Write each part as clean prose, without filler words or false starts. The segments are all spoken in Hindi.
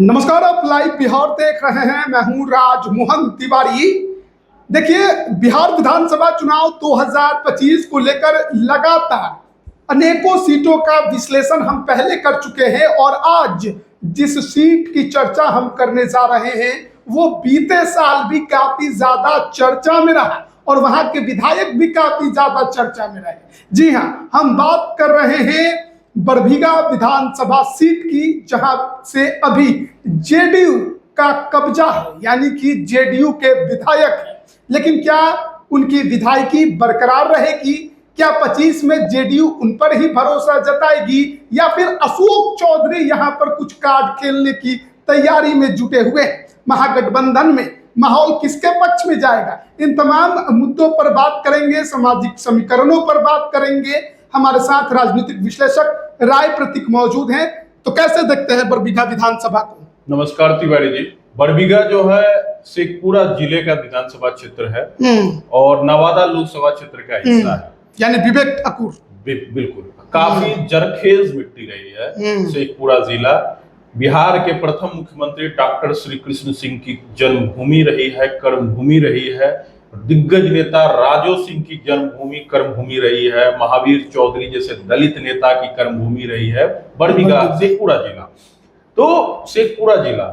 नमस्कार, आप लाइव बिहार देख रहे हैं। मैं हूं राजमोहन तिवारी। देखिए, बिहार विधानसभा चुनाव 2025 को लेकर लगातार अनेकों सीटों का विश्लेषण हम पहले कर चुके हैं और आज जिस सीट की चर्चा हम करने जा रहे हैं वो बीते साल भी काफी ज्यादा चर्चा में रहा और वहां के विधायक भी काफी ज्यादा चर्चा में रहे। जी हां, हम बात कर रहे हैं बरबीघा विधानसभा सीट की, जहां से अभी जेडीयू का कब्जा है, यानी कि जेडीयू के विधायक हैं। लेकिन क्या उनकी विधायकी बरकरार रहेगी? क्या 25 में जेडीयू उन पर ही भरोसा जताएगी या फिर अशोक चौधरी यहां पर कुछ कार्ड खेलने की तैयारी में जुटे हुए हैं? महागठबंधन में माहौल किसके पक्ष में जाएगा? इन तमाम मुद्दों पर बात करेंगे, सामाजिक समीकरणों पर बात करेंगे। हमारे साथ राजनीतिक विश्लेषक राय प्रतीक मौजूद हैं। तो कैसे देखते हैं बरबीघा विधानसभा को? नमस्कार तिवारी जी। बरबीघा जो है शेखपुरा जिले का विधानसभा क्षेत्र है और नवादा लोकसभा क्षेत्र का हिस्सा है, यानी विवेक ठाकुर। बिल्कुल, काफी जरखेज मिट्टी रही है शेखपुरा जिला। बिहार के प्रथम मुख्यमंत्री डॉक्टर श्री कृष्ण सिंह की जन्मभूमि रही है, कर्मभूमि रही है। दिग्गज नेता राजो सिंह की जन्मभूमि कर्मभूमि रही है। महावीर चौधरी जैसे दलित नेता की कर्मभूमि रही है बरबीघा शेखपुरा जिला। तो शेखपुरा जिला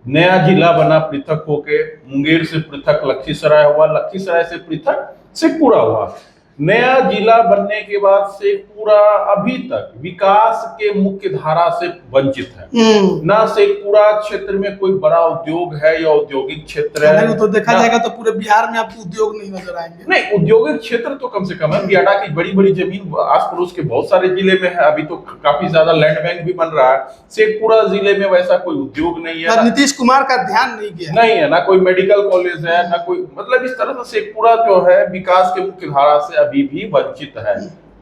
नया जिला बना पृथक होके। मुंगेर से पृथक लखीसराय हुआ, लखीसराय से पृथक शेखपुरा हुआ। नया जिला बनने के बाद शेखपुरा अभी तक विकास के मुख्य धारा से वंचित है। ना शेखपुरा क्षेत्र में कोई बड़ा उद्योग है या औद्योगिक क्षेत्र है। तो देखा जाएगा तो पूरे बिहार में आपको उद्योग नहीं नजर आएंगे। नहीं, औद्योगिक क्षेत्र तो कम से कम है। बियाडा की बड़ी बड़ी जमीन आस पड़ोस के बहुत सारे जिले में है। अभी तो काफी ज्यादा लैंड बैंक भी बन रहा है। शेखपुरा जिले में वैसा कोई उद्योग नहीं है। नीतीश कुमार का ध्यान नहीं गया, नहीं है। ना कोई मेडिकल कॉलेज है, ना कोई, मतलब इस तरह से शेखपुरा जो है विकास के मुख्य धारा से अभी भी वंचित है।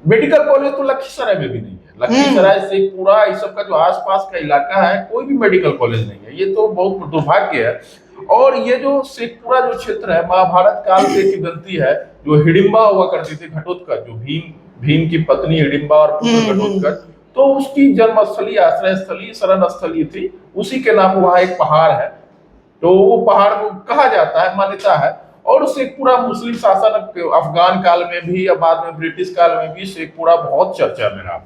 मेडिकल कॉलेज तो लखीसराय में भी नहीं है। लखीसराय शेखपुरा इस सब का जो आसपास का इलाका है, कोई भी मेडिकल कॉलेज नहीं है। ये तो बहुत दुर्भाग्य है। और ये जो शेखपुरा जो क्षेत्र है, महाभारत काल से किंवदंती है। जो हिडिंबा हुआ करती थी, घटोत्कच, जो भीम की पत्नी हिडिंबा और पुत्र घटोत्कच, तो उसकी जन्मस्थली, आश्रय स्थली, शरण स्थली थी। उसी के नाम वहां एक पहाड़ है, तो वो पहाड़ को कहा जाता है, मान्यता है। और शेखपुरा मुस्लिम शासन अफगान काल में भी या बाद में ब्रिटिश काल में भी शेखपुरा बहुत चर्चा में रहा।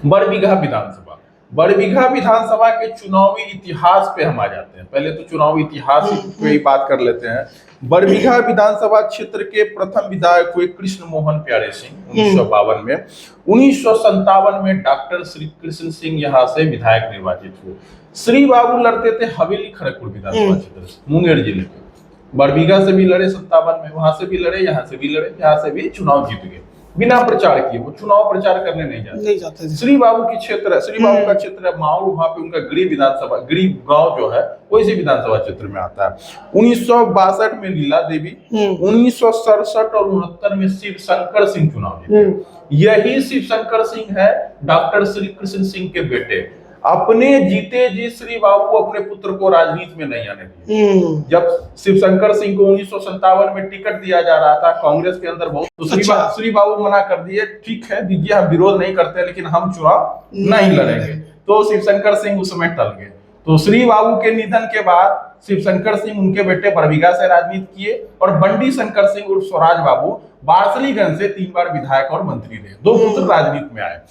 बरबीघा विधानसभा, बरबीघा विधानसभा के चुनावी इतिहास पे हम आ जाते हैं। पहले तो चुनावी इतिहास पे ही बात कर लेते हैं। बरबीघा विधानसभा क्षेत्र के प्रथम विधायक हुए कृष्ण मोहन प्यारे सिंह 1952 में। 1957 में डॉक्टर श्री कृष्ण सिंह यहाँ से विधायक निर्वाचित हुए। श्री बाबू लड़ते थे हवेली खड़गपुर विधानसभा क्षेत्र से, मुंगेर जिले के। बरबीघा से भी लड़े 57 में, वहां से भी लड़े, यहाँ से भी लड़े, यहाँ से भी चुनाव जीत गए बिना प्रचार किए। वो चुनाव प्रचार करने नहीं जाते। श्री बाबू की क्षेत्र, श्री बाबू का क्षेत्र है माउर, वहां पे उनका गृह विधानसभा, गृह गांव जो है वो इसी विधानसभा क्षेत्र में आता है। 1962 में लीला देवी, 1967 और 69 में शिव शंकर सिंह चुनाव जीते। यही शिव शंकर सिंह है डॉक्टर श्री कृष्ण सिंह के बेटे। अपने जीते जी श्री बाबू अपने पुत्र को राजनीति में नहीं आने दिए। जब शिवशंकर सिंह को 1957 में टिकट दिया जा रहा था कांग्रेस के अंदर बहुत, तो श्री बाबू मना कर दिए, ठीक है दीजिए, हम विरोध नहीं करते, लेकिन हम चुनाव नहीं लड़ेंगे। तो शिवशंकर सिंह उस समय टल गए। तो श्री बाबू के निधन के बाद शिवशंकर सिंह उनके बेटे बरबीघा से राजनीति किए और बंडी शंकर सिंह उर्फ स्वराज बाबू बारसलीगंज से 3 बार विधायक और मंत्री रहे। 2 पुत्र राजनीति में आए।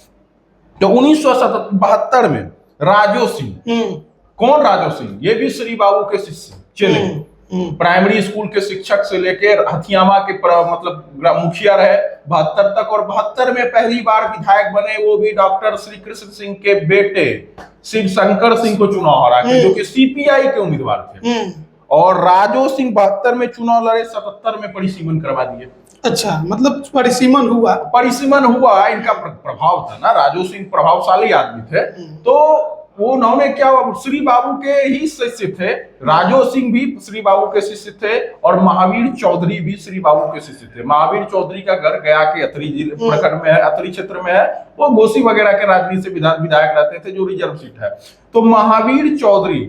तो 1972 में राजो सिंह, कौन राजो सिंह? ये भी श्री बाबू के शिष्य चले। प्राइमरी स्कूल के शिक्षक से लेकर हथियामा के मतलब मुखिया रहे 72 तक, और 72 में पहली बार विधायक बने, वो भी डॉक्टर श्री कृष्ण सिंह के बेटे शिव शंकर सिंह को चुनाव हरा के, जो कि सीपीआई के उम्मीदवार थे। और राजो सिंह 72 में चुनाव लड़े, 77 में परिसीमन करवा दिए। अच्छा, मतलब परिसीमन हुआ इनका प्रभाव था ना। राजो सिंह प्रभावशाली आदमी थे, तो वो उन्होंने क्या, श्री बाबू के ही शिष्य थे। राजो सिंह भी श्री बाबू के शिष्य थे और महावीर चौधरी भी श्री बाबू के शिष्य थे। महावीर चौधरी का घर गया के अतरी जिले प्रखंड में है, अतरी क्षेत्र में है। वो घोसी वगैरह के राजनीति से विधायक रहते थे, जो रिजर्व सीट है। तो महावीर चौधरी,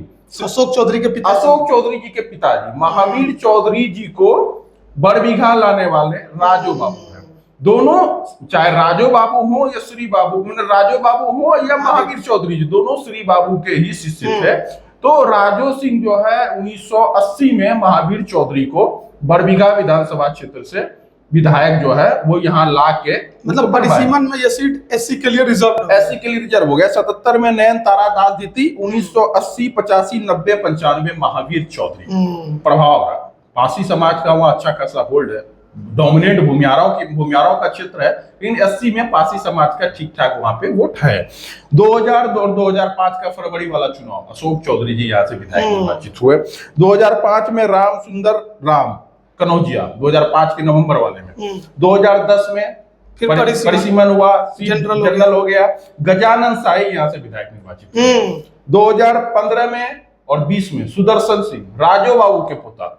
अशोक चौधरी के पिता, अशोक चौधरी जी के पिताजी महावीर चौधरी जी को बरबीघा लाने वाले राजो बाबू हैं। दोनों, चाहे राजो बाबू हो या श्री बाबू, राजो बाबू हो या महावीर चौधरी जी, दोनों श्री बाबू के ही शिष्य थे। तो राजो सिंह जो है 1980 में महावीर चौधरी को बरबीघा विधानसभा क्षेत्र से विधायक जो है वो यहाँ ला के, मतलब परिसीमन में ये सीट एससी के लिए रिजर्व, एससी के लिए रिजर्व हो गया। 77 में नयन तारा दास जीती, 1980, 85, 90, 95 महावीर चौधरी। प्रभाव रहा, पासी समाज का वहाँ अच्छा खासा होल्ड है, डोमिनेंट भूमियारों का क्षेत्र है, लेकिन 80 में पासी समाज का ठीक ठाक वहां पे वोट है। 2002 और 2005 का फरवरी वाला चुनाव, अशोक चौधरी जी यहाँ से विधायक निर्वाचित हुए। 2005 में राम सुंदर राम कनौजिया, 2005 के नवंबर वाले में। 2010 में फिर परिसीमन हुआ, जनरल हो गया। गजानन साई यहाँ से विधायक निर्वाचित हुए। 2015 में और 20 में सुदर्शन सिंह, राजो बाबू के पोता,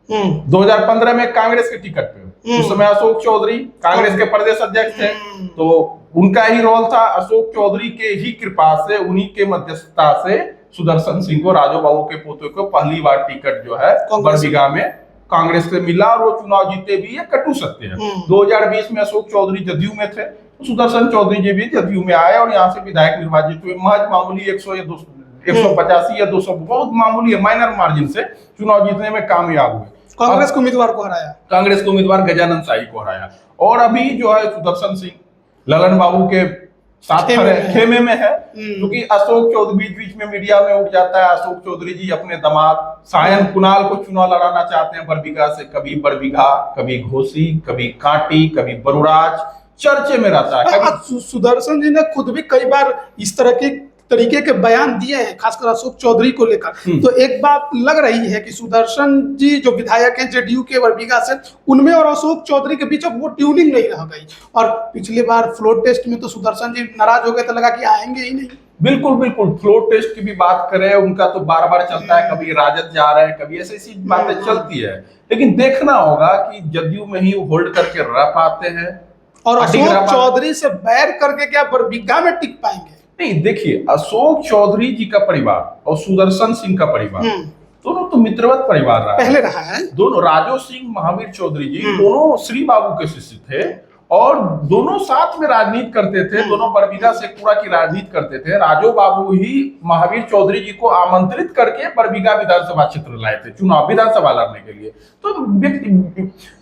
2015 में कांग्रेस के टिकट पे, उस समय अशोक चौधरी कांग्रेस के प्रदेश अध्यक्ष थे, तो उनका ही रोल था। अशोक चौधरी के ही कृपा से, उन्हीं के मध्यस्थता से सुदर्शन सिंह को, राजो बाबू के पोते को पहली बार टिकट जो है बरबीघा में कांग्रेस से मिला और वो चुनाव जीते भी, ये कटु सत्य है। 2020 में अशोक चौधरी जदयू में थे, सुदर्शन चौधरी जी भी जदयू में आए और यहाँ से विधायक निर्वाचित हुए। महज मामूली 100 या 185 या 200, बहुत मामूली है, माइनर मार्जिन से चुनाव जीतने में कामयाब हुए। कांग्रेस के उम्मीदवार को हराया, कांग्रेस के उम्मीदवार गजानन साई को हराया। और अभी जो है सुदर्शन सिंह ललन बाबू के साथ खेमे में है, क्योंकि अशोक चौधरी बीच बीच में मीडिया में उठ जाता है। अशोक चौधरी जी अपने दामाद सायन कुणाल को चुनाव लड़ाना चाहते हैं बरबीघा से, कभी बरबीघा, कभी घोसी, कभी कांटी, कभी बरुराज, चर्चे में रहता है। सुदर्शन जी ने खुद भी कई बार इस तरह के तरीके के बयान दिए हैं, खासकर अशोक चौधरी को लेकर। तो एक बात लग रही है कि सुदर्शन जी जो विधायक हैं जेडीयू के बरबीघा से, उनमें और अशोक चौधरी के बीच अब वो ट्यूनिंग नहीं रह गई। और पिछली बार फ्लोर टेस्ट में तो सुदर्शन जी नाराज हो गए, तो लगा कि आएंगे ही नहीं। बिल्कुल बिल्कुल, फ्लोर टेस्ट की भी बात करें, उनका तो बार बार चलता है, कभी राजद जा रहे हैं, कभी ऐसी बातें चलती है। लेकिन देखना होगा कि जदयू में ही होल्ड करके रह पाते हैं, और अशोक चौधरी से बैर करके क्या बरबीघा में टिक पाएंगे? नहीं, देखिए, अशोक चौधरी जी का परिवार और सुदर्शन सिंह का परिवार दोनों तो मित्रवत परिवार रहा पहले रहा है। दोनों, राजो सिंह, महावीर चौधरी जी दोनों श्री बाबू के शिष्य थे और दोनों साथ में राजनीति करते थे, दोनों बरबीघा शेखपुरा की राजनीति करते थे। राजो बाबू ही महावीर चौधरी जी को आमंत्रित करके बरबीघा विधानसभा क्षेत्र लाए थे चुनाव, विधानसभा लड़ने के लिए। तो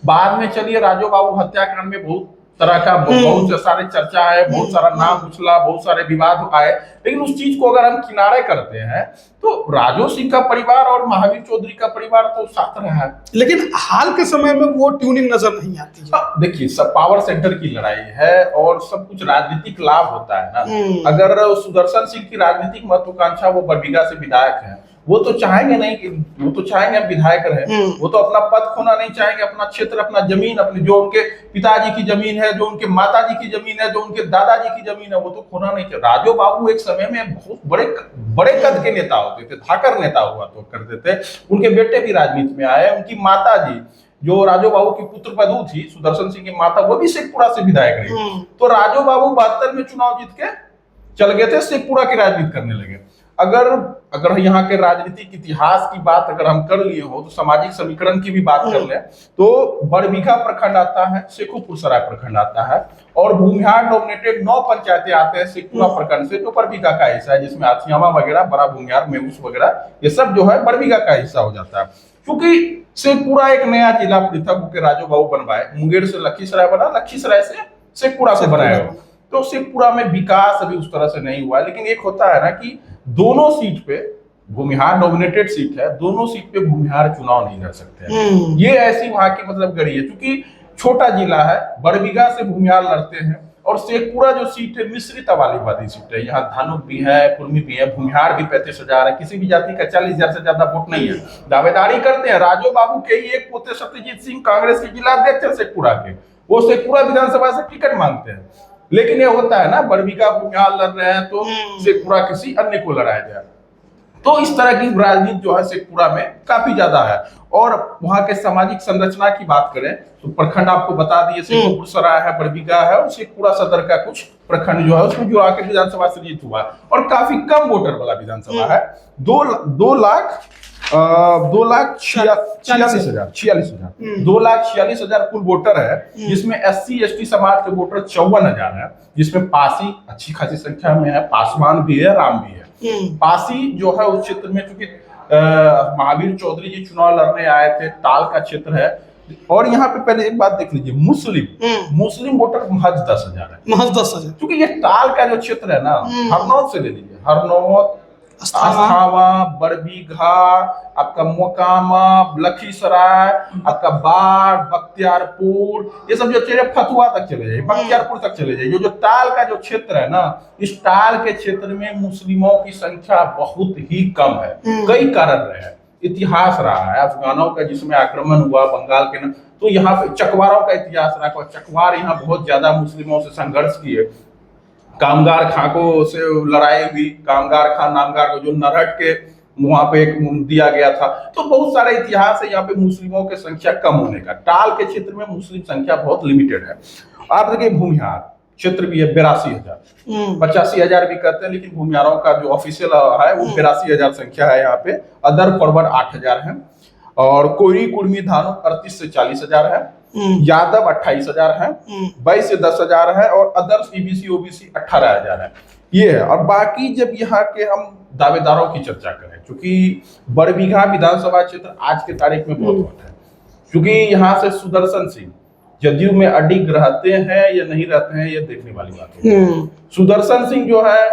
बाद में चलिए, राजो बाबू हत्याकांड में बहुत तरह का बहुत सारे चर्चा है, बहुत सारा नाम उछला, बहुत सारे विवाद आए, लेकिन उस चीज को अगर हम किनारे करते हैं तो राजो सिंह का परिवार और महावीर चौधरी का परिवार तो साथ रहा है। लेकिन हाल के समय में वो ट्यूनिंग नजर नहीं आती है। देखिए, सब पावर सेंटर की लड़ाई है और सब कुछ राजनीतिक लाभ होता है ना। अगर सुदर्शन सिंह की राजनीतिक महत्वाकांक्षा, वो बरबीघा से विधायक है, वो तो चाहेंगे नहीं कि, वो तो चाहेंगे हम विधायक रहे, वो तो अपना पद खोना नहीं चाहेंगे, अपना क्षेत्र, अपना जमीन, अपनी जो उनके पिताजी की जमीन है, जो उनके माताजी की जमीन है, जो उनके दादाजी की जमीन है, वो तो खोना नहीं चाहते। राजो बाबू एक समय में बहुत बड़े कद के नेता होते थे, धाकर नेता हुआ तो करते थे। उनके बेटे भी राजनीति में आए, उनकी माताजी जो राजो बाबू की पुत्र वधू थी, सुदर्शन सिंह की माता, वो भी शेखपुरा से विधायक रही। तो राजो बाबू 72 में चुनाव जीत के चल गए थे, शेखपुरा की राजनीति करने लगे। अगर यहाँ के राजनीतिक इतिहास की बात अगर हम कर लिए हो, तो सामाजिक समीकरण की भी बात कर लें, तो बरबीघा प्रखंड आता है, शेखोपुर सराय प्रखंड आता है, और भूमिहार डोमिनेटेड 9 पंचायतें आते हैं शेखपुरा प्रखंड से, जो बरबीघा का हिस्सा है, जिसमें आथियामा वगैरह, बड़ा भूमिहार, मेहुस वगैरह, ये सब जो है बरबीघा का हिस्सा हो जाता है। क्योंकि शेखपुरा एक नया जिला पृथक के राजो बाबू बनवाए, मुंगेर से लखीसराय बना, लखीसराय से शेखपुरा से बनाया, तो शेखपुरा में विकास अभी उस तरह से नहीं हुआ। लेकिन एक होता है ना कि दोनों सीट पे, भूमिहार डोमिनेटेड सीट है, दोनों सीट पे भूमिहार चुनाव नहीं लड़ सकते हैं। ये ऐसी वहां की मतलब गड़ी है, क्योंकि छोटा जिला है, बरबीघा से भूमिहार लड़ते हैं, और शेखपुरा जो सीट है मिश्रित आबादी सीट है, यहाँ धानुक भी है, कुर्मी भी है, भूमिहार भी 35,000 है, किसी भी जाति का 40,000 से ज्यादा वोट नहीं है। दावेदारी करते हैं राजो बाबू के ही एक पोते सत्यजीत सिंह, कांग्रेस के जिला अध्यक्ष है शेखपुरा के, वो शेखपुरा विधानसभा से टिकट मांगते हैं। लेकिन ये होता है ना, बरबीघा भूमिहार लड़ रहे हैं तो शेखपुरा किसी अन्य को लड़ाया जाए। तो इस तरह की राजनीति जो है शेखपुरा में काफी ज्यादा है। और वहां के सामाजिक संरचना की बात करें तो प्रखंड आपको बता दिए, शेखोपुर सराय है, बरबीघा है, और शेखपुरा सदर का कुछ प्रखंड जो है उसमें जो आके विधानसभा से जीत हुआ, और काफी कम वोटर वाला विधानसभा है। 2 लाख ₹2,46,000 2,46,000 कुल वोटर है, जिसमें SC/ST समाज के वोटर 54,000 है, जिसमें पासी अच्छी खासी संख्या में है, पासवान भी है, राम भी है। पासी जो है उस क्षेत्र में, चूंकि महावीर चौधरी जी चुनाव लड़ने आए थे, ताल का क्षेत्र है। और यहाँ पे पहले एक बात देख लीजिए, मुस्लिम वोटर महज 10,000 है, महज 10,000। क्योंकि ये ताल का जो क्षेत्र है ना, हरनौत से ले लीजिए, हरनौत, अस्थावा, बरबीघा, आपका मोकामा, लखीसराय, आपका बाढ़, बख्तियारपुर, ये सब जो चीजें फतुहा तक चले जाए, बख्तियारपुर तक चले जाए। जो ताल का जो क्षेत्र है ना, इस ताल के क्षेत्र में मुस्लिमों की संख्या बहुत ही कम है। कई कारण रहे हैं, इतिहास रहा है अफगानों का, जिसमें आक्रमण हुआ बंगाल के ना, तो यहाँ पे चकवारों का इतिहास रहा। चकवार यहाँ बहुत ज्यादा मुस्लिमों से संघर्ष किए, कामगार खां से लड़ाई हुई, कामगार खां नामगार को जो नरहट के वहां पे एक दिया गया था। तो बहुत सारा इतिहास है यहाँ पे मुस्लिमों की संख्या कम होने का। टाल के क्षेत्र में मुस्लिम संख्या बहुत लिमिटेड है। आप देखिए भूमिहार क्षेत्र भी है 82,000, 85,000 भी कहते हैं, लेकिन भूमिहारों का जो ऑफिशियल है वो 82,000 संख्या है यहाँ पे। अदर फॉरवर्ड 8,000 है, और कोयरी कुर्मी धानु 38 से 40,000 है, यादव 28,000 है, 22 से 10,000 है, और अदर्स EBC OBC 18,000 है। ये है। और बाकी जब यहाँ के हम दावेदारों की चर्चा करें, क्योंकि बरबीघा विधानसभा क्षेत्र आज के तारीख में बहुत हॉट है, क्योंकि यहाँ से सुदर्शन सिंह जदयू में अडिग रहते हैं या नहीं रहते हैं, ये देखने वाली बात है। सुदर्शन सिंह जो है,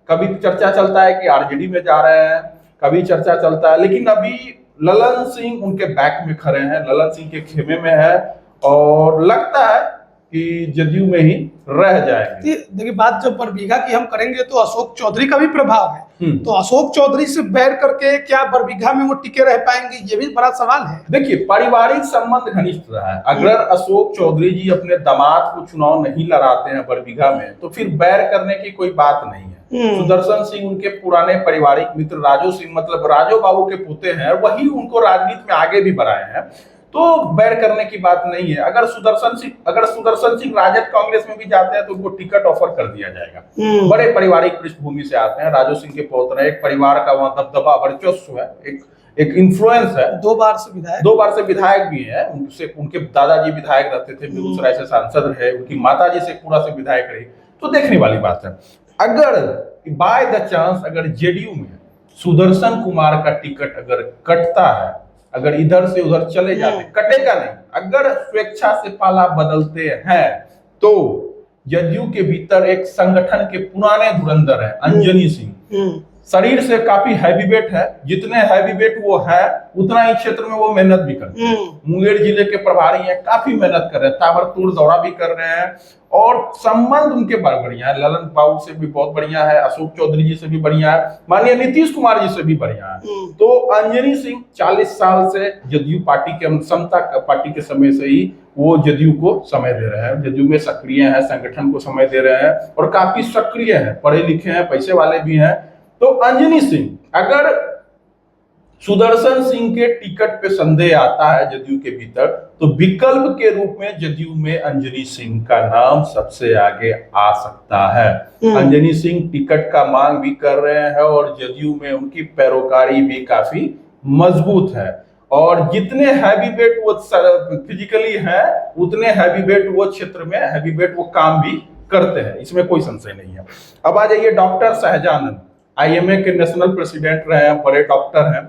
कभी चर्चा चलता है कि RJD में जा रहे हैं, कभी चर्चा चलता है, लेकिन अभी ललन सिंह उनके बैक में खड़े हैं, ललन सिंह के खेमे में है, और लगता है कि जदयू में ही रह जाएंगे। देखिए, बात जब बरबीघा की हम करेंगे तो अशोक चौधरी का भी प्रभाव है, तो अशोक चौधरी से बैर करके क्या बरबीघा में वो टिके रह पाएंगे, ये भी बड़ा सवाल है। देखिए, पारिवारिक संबंध घनिष्ठ रहा है। अगर अशोक चौधरी जी अपने दामाद को चुनाव नहीं लड़ाते हैं बरबीघा में, तो फिर बैर करने की कोई बात नहीं है। सुदर्शन सिंह उनके पुराने पारिवारिक मित्र, राजो सिंह मतलब राजो बाबू के पोते हैं, वही उनको राजनीति में आगे भी बढ़ाए हैं, तो बैर करने की बात नहीं है। अगर सुदर्शन सिंह राजद कांग्रेस में भी जाते हैं तो उनको टिकट ऑफर कर दिया जाएगा। बड़े पारिवारिक पृष्ठभूमि से आते हैं, राजो सिंह के पौत्र, एक परिवार का वहां दबदबा वर्चस्व है, एक इन्फ्लुएंस है। 2 बार से विधायक भी है। उनके दादाजी विधायक रहते थे, बेगूसराय से सांसद रहे, उनकी माताजी से पूरा से विधायक रही, तो देखने वाली बात है। अगर बाय द चांस अगर जेडीयू में सुदर्शन कुमार का टिकट अगर कटता है, अगर इधर से उधर चले जाते, कटेगा नहीं, अगर स्वेच्छा से पाला बदलते हैं, तो जदयू के भीतर एक संगठन के पुराने धुरंधर है अंजनी सिंह, शरीर से काफी हैवी वेट है, जितने हैवी वेट वो है उतना ही क्षेत्र में वो मेहनत भी करते हैं। मुंगेर जिले के प्रभारी हैं, काफी मेहनत कर रहे हैं, ताबड़तोड़ दौरा भी कर रहे हैं, और संबंध उनके बढ़िया है। ललन बाबू से भी बहुत बढ़िया है, अशोक चौधरी जी से भी बढ़िया है, माननीय नीतीश कुमार जी से भी बढ़िया है। तो अंजनी सिंह 40 साल से जदयू पार्टी के, समता पार्टी के समय से ही वो जदयू को समय दे रहे हैं, जदयू में सक्रिय हैं, संगठन को समय दे रहे हैं, और काफी सक्रिय हैं, पढ़े लिखे हैं, पैसे वाले भी हैं। तो अंजनी सिंह, अगर सुदर्शन सिंह के टिकट पे संदेह आता है जदयू के भीतर, तो विकल्प के रूप में जदयू में अंजनी सिंह का नाम सबसे आगे आ सकता है। अंजनी सिंह टिकट का मांग भी कर रहे हैं, और जदयू में उनकी पैरोकारी भी काफी मजबूत है, और जितने हैवी वेट वो फिजिकली है, उतने हैवी वेट वो क्षेत्र में हैवी वेट वो काम भी करते हैं, इसमें कोई संशय नहीं है। अब आ जाइए डॉक्टर शहजानंद, IMA के नेशनल प्रेसिडेंट रहे हैं, बड़े डॉक्टर हैं।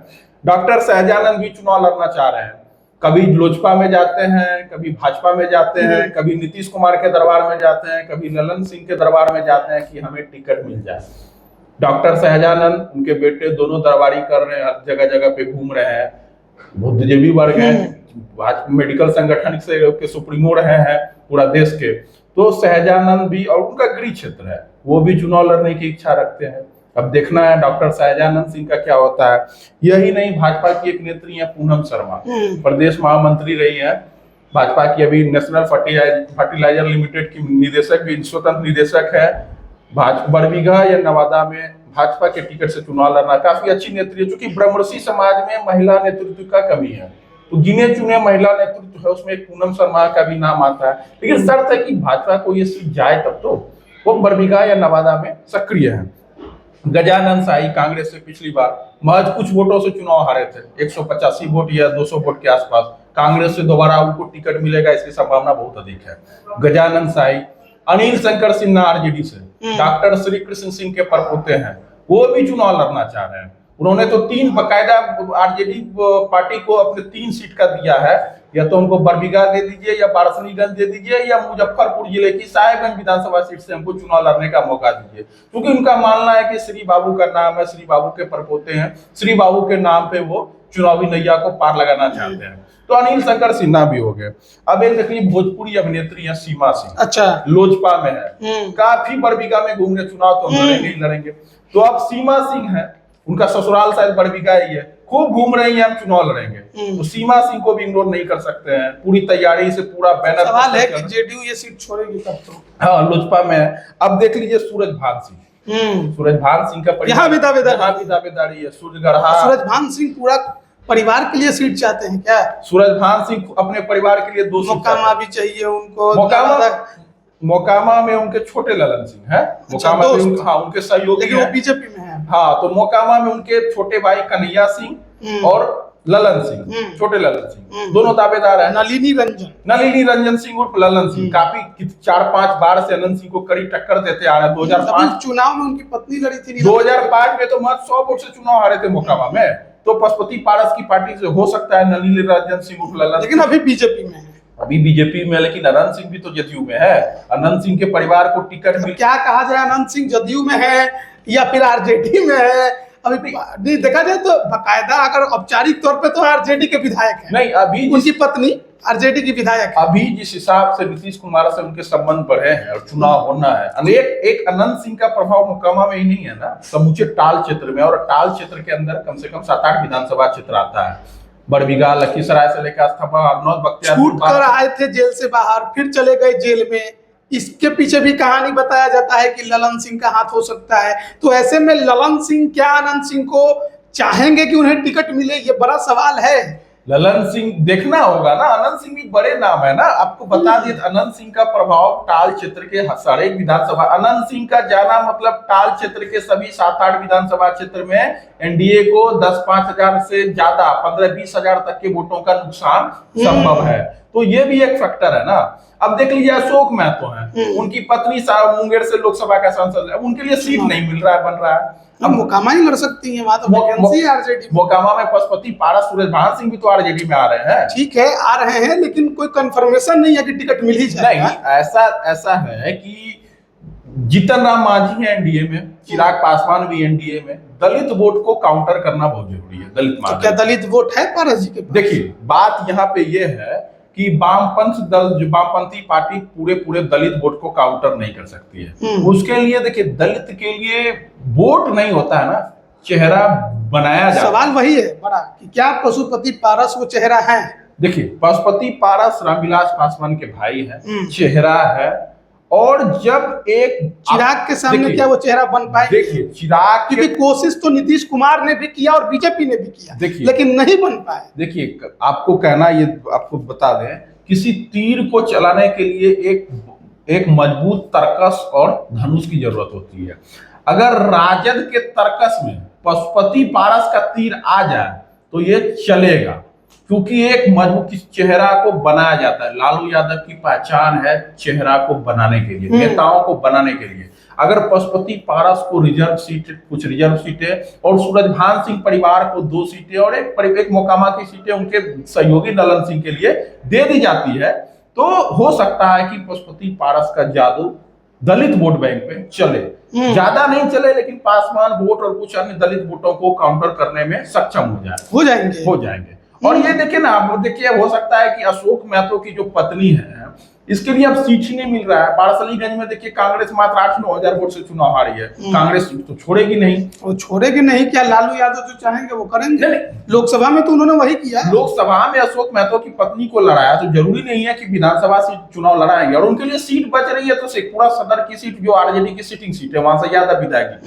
डॉक्टर शहजानंद भी चुनाव लड़ना चाह रहे हैं, कभी लोजपा में जाते हैं, कभी भाजपा में जाते हैं, कभी नीतीश कुमार के दरबार में जाते हैं, कभी ललन सिंह के दरबार में जाते हैं कि हमें टिकट मिल जाए। डॉक्टर शहजानंद, उनके बेटे दोनों दरबारी कर रहे हैं, हर जगह जगह पे घूम रहे हैं, बुद्धिजीवी वर्ग है, मेडिकल संगठन के सुप्रीमो रहे हैं पूरा देश के। तो शहजानंद भी, और उनका गृह क्षेत्र है, वो भी चुनाव लड़ने की इच्छा रखते हैं। अब देखना है डॉक्टर शहजानंद सिंह का क्या होता है। यही नहीं, भाजपा की एक नेत्री है पूनम शर्मा, प्रदेश महामंत्री रही है भाजपा की, अभी नेशनल फर्टिलाइजर लिमिटेड की निदेशक भी, स्वतंत्र निदेशक है। बरबीघा या नवादा में भाजपा के टिकट से चुनाव लड़ना, काफी अच्छी नेत्री है। चूंकि ब्रह्मर्षि समाज में महिला नेतृत्व का कमी है, तो गिने चुने महिला नेतृत्व है, उसमें एक पूनम शर्मा का भी नाम आता है, लेकिन शर्त है कि भाजपा को ये सीट जाए, तब तो वो बरबीघा या नवादा में सक्रिय है। गजानन शाही कांग्रेस से पिछली बार महज कुछ वोटों से चुनाव हारे थे, 185 वोट या 200 वोट के आसपास। कांग्रेस से दोबारा उनको टिकट मिलेगा इसकी संभावना बहुत अधिक है। गजानन शाही, अनिल शंकर सिन्हा आरजेडी से, डॉक्टर श्री कृष्ण सिंह के परपोते हैं, वो भी चुनाव लड़ना चाह रहे हैं। उन्होंने तो 3 बकायदा आरजेडी पार्टी को अपने 3 सीट का दिया है, या तो उनको बरबीघा दे दीजिए, या बारसनीगंज दे दीजिए, या मुजफ्फरपुर जिले की साहेबगंज विधानसभा सीट से हमको चुनाव लड़ने का मौका दीजिए। क्योंकि उनका मानना है कि श्री बाबू का नाम है, श्री बाबू के परपोते हैं, श्री बाबू के नाम पे वो चुनावी नैया को पार लगाना चाहते हैं। तो अनिल शंकर सिन्हा भी हो गए। अब एक देखिए भोजपुरी अभिनेत्री है सीमा सिंह, अच्छा, लोजपा में है, काफी बरबीघा में घूमने, चुनाव तो लड़ेंगे ही लड़ेंगे। तो अब सीमा सिंह है, उनका ससुराल शायद बरबीघा ही है, खूब घूम रही है, हम चुनाव लड़ेंगे। तो सीमा सिंह को भी इग्नोर नहीं कर सकते हैं, पूरी तैयारी से पूरा बैनर। सवाल है कि जेडीयू ये सीट छोड़ेगी कब? तो हाँ, लोजपा में है। अब देख लीजिए सूरजभान सिंह, सूरजभान सिंह का यहाँ भी दावेदारी है। सूरजभान सिंह पूरा परिवार के लिए सीट चाहते हैं क्या? सूरजभान सिंह अपने परिवार के लिए 2 सीट मोकामा भी चाहिए उनको। मोकामा में उनके छोटे ललन सिंह है, मोकामा में हाँ उनके सहयोगी, लेकिन वो बीजेपी में है। हाँ, तो मोकामा में उनके छोटे भाई कन्हैया सिंह और ललन सिंह, छोटे ललन सिंह, दोनों दावेदार हैं। नलिनी रंजन सिंह उर्फ ललन सिंह काफी 4-5 बार से अनंत सिंह को कड़ी टक्कर देते आ रहे हैं। 2005 चुनाव में उनकी पत्नी लड़ी थी। 2005 में तो महज 100 वोट से चुनाव हारे थे मोकामा में। तो पशुपति पारस की पार्टी से हो सकता है नलिनी रंजन सिंह उर्फ ललन, लेकिन अभी बीजेपी में है। अभी बीजेपी में, लेकिन अनंत सिंह भी तो जदयू में है। अनंत सिंह के परिवार को टिकट मिल, क्या कहा जाए, अनंत सिंह जदयू में है या फिर आरजेडी में है? अभी देखा जाए तो बकायदा अगर औपचारिक तौर पे तो आरजेडी के विधायक है। नहीं, अभी उनकी पत्नी आरजेडी की विधायक है। अभी जिस हिसाब से नीतीश कुमार से उनके संबंध बढ़े हैं और चुनाव होना है, एक अनंत सिंह का प्रभाव मोकामा में ही नहीं है ना, समूचे टाल क्षेत्र में। और टाल क्षेत्र के अंदर कम से कम 7-8 विधानसभा क्षेत्र आता है। बरबीघा, लखीसराय से लेकर अस्थापा, अरनौद, बख्तियारपुर, छूट कर आए थे जेल से बाहर, फिर चले गए जेल में। इसके पीछे भी कहानी बताया जाता है कि ललन सिंह का हाथ हो सकता है। तो ऐसे में ललन सिंह क्या अनंत सिंह को चाहेंगे कि उन्हें टिकट मिले? ये बड़ा सवाल है। ललन सिंह देखना होगा ना, अनंत सिंह भी बड़े नाम है ना। आपको बता दिए अनंत सिंह का प्रभाव टाल क्षेत्र के सारे विधानसभा, अनंत सिंह का जाना मतलब टाल क्षेत्र के सभी 7-8 विधानसभा क्षेत्र में एनडीए को 10-5 हजार से ज्यादा 15-20 हजार तक के वोटों का नुकसान संभव है। तो ये भी एक फैक्टर है ना। अब देख लीजिए अशोक महतो है, उनकी पत्नी मुंगेर से लोकसभा का सांसद है, उनके लिए सीट नहीं मिल रहा है, बन रहा है। अब मोकामा ही लड़ सकती है, वहां तो वैकेंसी है आरजेडी। मोकामा में पशुपति पारस, सूरजभान सिंह भी तो आरजेडी में आ रहे हैं। ठीक है, आ रहे हैं, लेकिन कोई कंफर्मेशन नहीं है कि टिकट मिल ही जाएगा। नहीं, ऐसा है कि जीतन राम मांझी है एनडीए में, चिराग पासवान भी एनडीए में। दलित वोट को काउंटर करना बहुत जरूरी है। दलित तो क्या दलित वोट है पारस जी के पास? देखिए, बात यहाँ पे ये है कि वामपंथी पार्टी पूरे दलित वोट को काउंटर नहीं कर सकती है। उसके लिए देखिए, दलित के लिए वोट नहीं होता है ना, चेहरा बनाया जाता है। सवाल वही है बड़ा कि क्या पशुपति पारस वो चेहरा है? देखिए, पशुपति पारस रामविलास पासवान के भाई है, चेहरा है। और जब एक चिराग के सामने क्या वो चेहरा बन पाए? देखिए, चिराग की कोशिश तो नीतीश कुमार ने भी किया और बीजेपी ने भी किया, लेकिन नहीं बन पाए। देखिए, आपको कहना, ये आपको बता दें, किसी तीर को चलाने के लिए एक मजबूत तरकस और धनुष की जरूरत होती है। अगर राजद के तरकस में पशुपति पारस का तीर आ जाए तो ये चलेगा, क्योंकि एक मजबूत चेहरा को बनाया जाता है। लालू यादव की पहचान है चेहरा को बनाने के लिए, नेताओं को बनाने के लिए। अगर पशुपति पारस को कुछ रिजर्व सीटें और सूरजभान सिंह परिवार को 2 सीटें और एक मोकामा की सीटें उनके सहयोगी ललन सिंह के लिए दे दी जाती है, तो हो सकता है कि पशुपति पारस का जादू दलित वोट बैंक पे चले। ज्यादा नहीं चले, लेकिन पासवान वोट और कुछ अन्य दलित वोटों को काउंटर करने में सक्षम हो जाएंगे। और ये देखिए ना, आप देखिए, हो सकता है कि अशोक महतो की जो पत्नी है, इसके लिए अब सीट ही नहीं मिल रहा है। बारसलीगंज में देखिए, कांग्रेस मात्र 8-9 हजार वोट से चुनाव हारी है। कांग्रेस तो छोड़ेगी नहीं। वो छोड़ेगी नहीं क्या? लालू यादव जो चाहेंगे वो करेंगे। लोकसभा में तो उन्होंने वही किया। लोकसभा में अशोक महतो की पत्नी को लड़ाया, तो जरूरी नहीं है कि विधानसभा सीट चुनाव लड़ाएंगे। और उनके लिए सीट बच रही है तो शेखपुरा सदर की सीट, जो आरजेडी की सिटिंग सीट है, वहां से ज्यादा विधायक,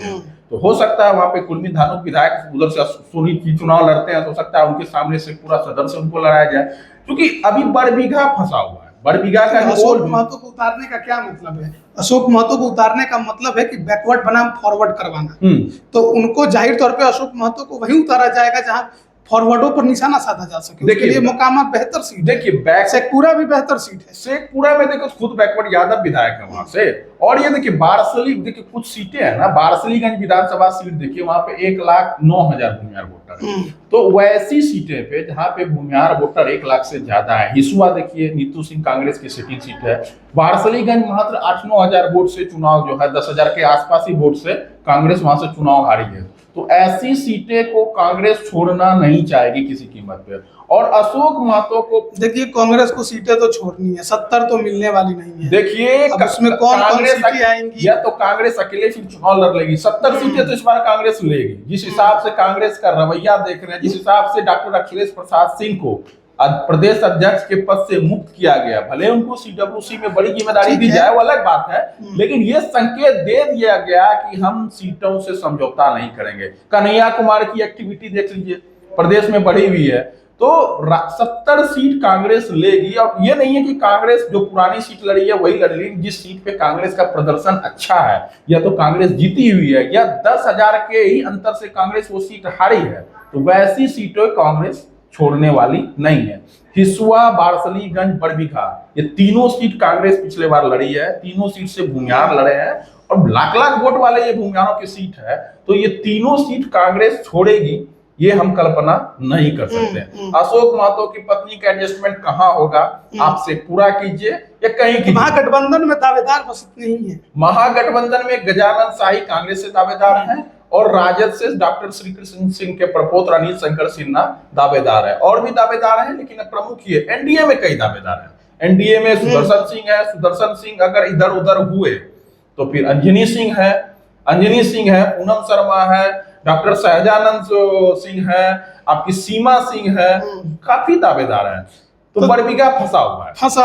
तो हो सकता है वहां पे कुलमी धानुक विधायक उधर से सोनी की चुनाव लड़ते हैं, तो हो सकता है उनके सामने से पूरा सदन से उनको लड़ाया जाए। क्योंकि अभी बरबीघा फंसा हुआ है। बरबीघा का अशोक महतो को उतारने का क्या मतलब है? अशोक महतो को उतारने का मतलब है कि बैकवर्ड बनाम फॉरवर्ड करवाना। हम्म। तो उनको जाहिर तौर पे अशोक महतो को वहीं उतारा जाएगा जहां फॉरवर्डों पर निशाना साधा जा सके। उसके देखिए, लिए मोकामा बेहतर सीट है, देखिए बैक शेखपुरा भी बेहतर सीट है। शेखपुरा में देखो खुद बैकवर्ड यादव विधायक है वहां से। और ये देखिए बारसली, देखिए कुछ सीटें हैं ना, बारसलीगंज विधानसभा सीट देखिए वहां पे 1,09,000 भूमिहार वोटर है। तो वैसी सीटें पे जहां पे भूमिहार वोटर 1 लाख से ज्यादा है, हिसुआ देखिए नीतू सिंह कांग्रेस की सिटिंग सीट है। बारसलीगंज मात्र 8-9 हजार वोट से चुनाव जो है 10,000 के आसपास ही वोट से कांग्रेस वहां से चुनाव हारी है। तो ऐसी सीटें को कांग्रेस छोड़ना नहीं चाहेगी किसी कीमत पे। और अशोक महतो को देखिए कांग्रेस को सीटें तो छोड़नी है, 70 तो मिलने वाली नहीं है। देखिए अब उसमें कौन सीटें आएंगी, या तो कांग्रेस अकेले फिर चुनाव लड़ लेगी। 70 सीटें तो इस बार कांग्रेस लेगी। जिस हिसाब से कांग्रेस का रवैया देख रहे हैं, जिस हिसाब से डॉक्टर अखिलेश प्रसाद सिंह को प्रदेश अध्यक्ष के पद से मुक्त किया गया, भले उनको सीडब्ल्यूसी में बड़ी जिम्मेदारी दी जाए वो अलग बात है, लेकिन ये संकेत दे दिया गया कि हम सीटों से समझौता नहीं करेंगे। कन्हैया कुमार की एक्टिविटी देख लीजिए, प्रदेश में बढ़ी हुई है। तो 70 सीट कांग्रेस लेगी। और ये नहीं है कि कांग्रेस जो पुरानी सीट लड़ी है वही लड़ रही, जिस सीट पे कांग्रेस का प्रदर्शन अच्छा है या तो कांग्रेस जीती हुई है या 10,000 के ही अंतर से कांग्रेस वो सीट हारी है, तो वैसी सीटों कांग्रेस छोड़ने वाली नहीं है। हिसुआ, बारसलीगंज, बड़बिघा, ये तीनों सीट कांग्रेस पिछले बार लड़ी है। तीनों सीट से भूमिहार लड़े हैं और लाख लाख वोट वाले ये भूमिहारों की सीट है। तो ये तीनों सीट कांग्रेस छोड़ेगी, ये हम कल्पना नहीं कर सकते। अशोक महतो की पत्नी का एडजस्टमेंट कहाँ होगा, आपसे पूरा कीजिए या कहीं की। महागठबंधन में दावेदार बस नहीं है। महागठबंधन में गजानन शाही कांग्रेस से दावेदार हैं और राजद से डॉक्टर श्री कृष्ण सिंह के प्रपोत्र अनिल शंकर सिन्हा दावेदार है। और भी दावेदार हैं, लेकिन प्रमुख ये एनडीए में कई दावेदार हैं। एनडीए में सुदर्शन सिंह है। सुदर्शन सिंह अगर इधर उधर हुए तो फिर अंजनी सिंह है, पूनम शर्मा है, डॉक्टर सहजानंद सिंह है, आपकी सीमा सिंह है, काफी दावेदार हैं। तो बड़बिघा फंसा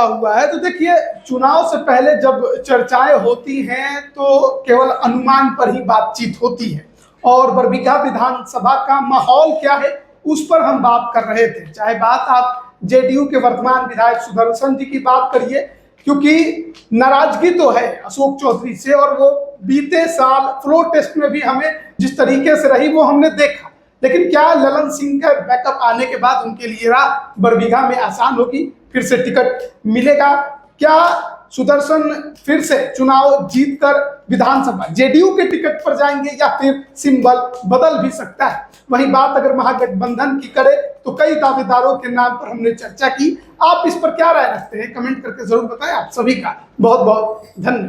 हुआ है। तो देखिए चुनाव से पहले जब चर्चाएं होती हैं तो केवल अनुमान पर ही बातचीत होती है। और बड़बिघा विधानसभा का माहौल क्या है उस पर हम बात कर रहे थे। चाहे बात आप जेडीयू के वर्तमान विधायक सुदर्शन जी की बात करिए, क्योंकि नाराजगी तो है अशोक चौधरी से, और वो बीते साल फ्लोर टेस्ट में भी हमें जिस तरीके से रही वो हमने देखा। लेकिन क्या ललन सिंह का बैकअप आने के बाद उनके लिए राह बड़बिघा में आसान होगी, फिर से टिकट मिलेगा? क्या सुदर्शन फिर से चुनाव जीतकर विधानसभा जेडीयू के टिकट पर जाएंगे या फिर सिंबल बदल भी सकता है? वही बात अगर महागठबंधन की करे तो कई दावेदारों के नाम पर हमने चर्चा की। आप इस पर क्या राय रखते हैं, कमेंट करके जरूर बताएं। आप सभी का बहुत बहुत धन्यवाद।